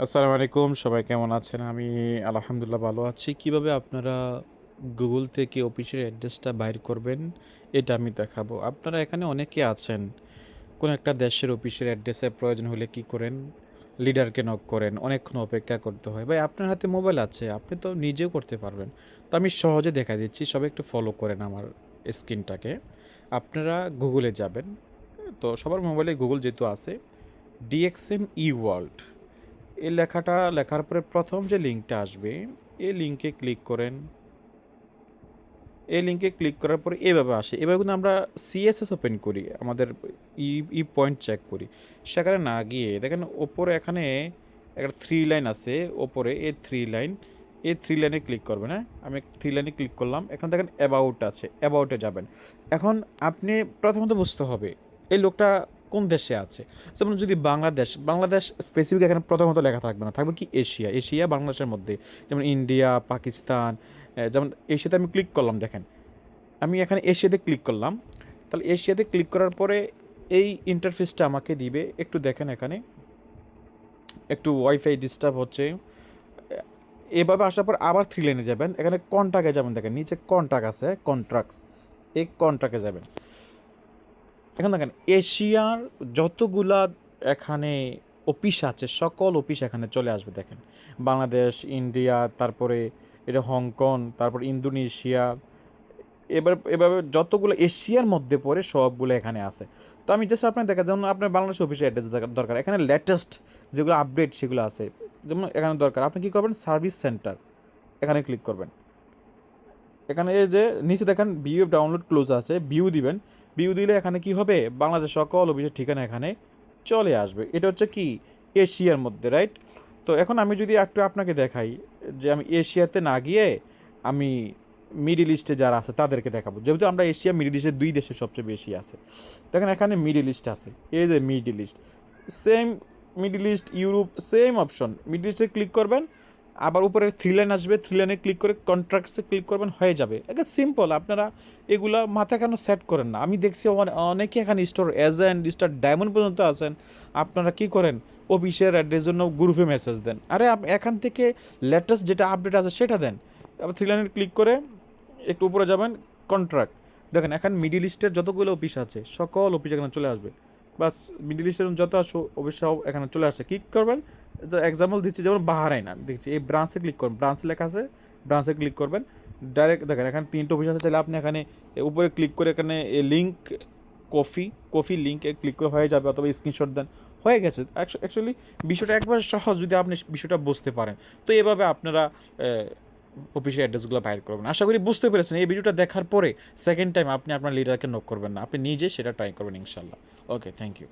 আসসালামু আলাইকুম, সবাই কেমন আছেন? আমি আলহামদুলিল্লাহ ভালো আছি। কিভাবে আপনারা গুগল থেকে অফিসের অ্যাড্রেসটা বাইর করবেন, এটা আমি দেখাবো। আপনারা এখানে অনেকে আছেন, কোনো একটা দেশের অফিসের অ্যাড্রেসের প্রয়োজন হলে কি করেন? লিডারকে নক করেন, অনেকক্ষণ অপেক্ষা করতে হয়। ভাই আপনার হাতে মোবাইল আছে, আপনি তো নিজেও করতে পারবেন। তো আমি সহজে দেখাই দিচ্ছি, সবাই একটু ফলো করেন আমার স্ক্রিনটাকে। আপনারা গুগলে যাবেন, তো সবার মোবাইলে গুগল যেহেতু আছে, ডিএক্সএম ই ওয়ার্ল্ড এই লেখাটা লেখার পরে প্রথম যে লিঙ্কটা আসবে, এই লিঙ্কে ক্লিক করেন। এই লিঙ্কে ক্লিক করার পরে এভাবে আসে। এভাবে কিন্তু আমরা সিএসএস ওপেন করি, আমাদের ই ই পয়েন্ট চেক করি। সেখানে না গিয়ে দেখেন ওপরে এখানে একটা থ্রি লাইন আছে, ওপরে এই থ্রি লাইনে ক্লিক করবেন। হ্যাঁ, আমি থ্রি লাইনে ক্লিক করলাম। এখন দেখেন অ্যাবাউট আছে, অ্যাবাউটে যাবেন। এখন আপনি প্রথমত বুঝতে হবে এই লোকটা কোন দেশে আছে। যেমন যদি বাংলাদেশ স্পেসিফিক এখানে প্রথমত লেখা থাকবে না, থাকবে কি এশিয়া বাংলাদেশের মধ্যে। যেমন ইন্ডিয়া, পাকিস্তান, যেমন এশিয়াতে আমি ক্লিক করলাম, দেখেন আমি এখানে এশিয়াতে ক্লিক করলাম। তাহলে এশিয়াতে ক্লিক করার পরে এই ইন্টারফেসটা আমাকে দিবে। একটু দেখেন, এখানে একটু ওয়াইফাই ডিস্টার্ব হচ্ছে। এভাবে আসার পর আবার থ্রি লাইনে যাবেন, এখানে কন্ট্রাক্টে যাবেন, দেখেন নিচে কন্ট্রাক্ট আছে, কন্ট্রাক্টস, এই কন্ট্রাক্টে যাবেন। এখন দেখেন এশিয়ার যতগুলা এখানে অফিস আছে, সকল অফিস এখানে চলে আসবে। দেখেন বাংলাদেশ, ইন্ডিয়া, তারপরে এটা হংকং, তারপর ইন্দোনেশিয়া, এভাবে যতগুলো এশিয়ার মধ্যে পড়ে সবগুলো এখানে আছে। তো আমি জাস্ট আপনার দেখা, যেমন আপনার বাংলাদেশ অফিসের অ্যাড্রেস দরকার, এখানে লেটেস্ট যেগুলো আপডেট সেগুলো আছে, যেমন এখানে দরকার, আপনি কী করবেন? সার্ভিস সেন্টার, এখানে ক্লিক করবেন। এখানে এই যে নিচে দেখেন ভিউ ডাউনলোড ক্লোজ আছে, ভিউ দিবেন। ভিউ দিলে এখানে কি হবে? বাংলাদেশ সকল অফিসের ঠিকানা এখানে চলে আসবে। এটা হচ্ছে কি এশিয়ার মধ্যে, রাইট? তো এখন আমি যদি একটু আপনাকে দেখাই যে আমি এশিয়াতে না গিয়ে আমি মিডিল ইস্টে যারা আছে তাদেরকে দেখাবো, যেহেতু আমরা এশিয়া মিডিল ইস্টের দুই দেশে সবচেয়ে বেশি আছে। দেখেন এখানে মিডিল ইস্ট আছে, এই যে middle east, same middle east, Europe, same option. Middle ইস্টে ক্লিক করবেন, আবার উপরে থ্রি লাইন আসবে, থ্রি লাইনে ক্লিক করে কন্ট্রাক্টসে ক্লিক করবেন, হয়ে যাবে। একে সিম্পল। আপনারা এগুলো মাথায় কেন সেট করেন না? আমি দেখছি অনেকে এখানে স্টোর এজেন্ট, স্টার ডায়মন্ড পর্যন্ত আছেন, আপনারা কি করেন? অফিসের অ্যাড্রেস জন্য গ্রুপে মেসেজ দেন। আরে এখান থেকে লেটেস্ট যেটা আপডেট আছে সেটা দেন। আবার থ্রি লাইনে ক্লিক করে একটু উপরে যাবেন, কন্ট্রাক্ট, দেখেন এখন মিডিল ইস্টের যতগুলো অফিস আছে সকল অফিস এখানে চলে আসবে। বাস মিডিল ইস্টের যত অফিস সব এখানে চলে আসছে। ক্লিক করবেন, যে এক্সাম্পল দিচ্ছি, যেমন বাহারাইন আমি দেখছি, এই ব্রাঞ্চে ক্লিক করবেন, ব্রাঞ্চ লেখা আছে, ব্রাঞ্চে ক্লিক করবেন। ডাইরেক্ট দেখেন এখানে তিনটে অফিস আছে, চাইলে আপনি এখানে উপরে ক্লিক করে এখানে লিঙ্ক কফি লিঙ্কে ক্লিক করে হয়ে যাবে, অথবা স্ক্রিনশট দেন, হয়ে গেছে। অ্যাকচুয়ালি বিষয়টা একবার সহজ, যদি আপনি বিষয়টা বুঝতে পারেন। তো এভাবে আপনারা অফিসের অ্যাড্রেসগুলো বাইর করবেন। আশা করি বুঝতে পেরেছেন। এই ভিডিওটা দেখার পরে সেকেন্ড টাইম আপনি আপনার লিডারকে নক করবেন না, আপনি নিজে সেটা ট্রাই করবেন ইনশাল্লাহ। ওকে, থ্যাংক ইউ।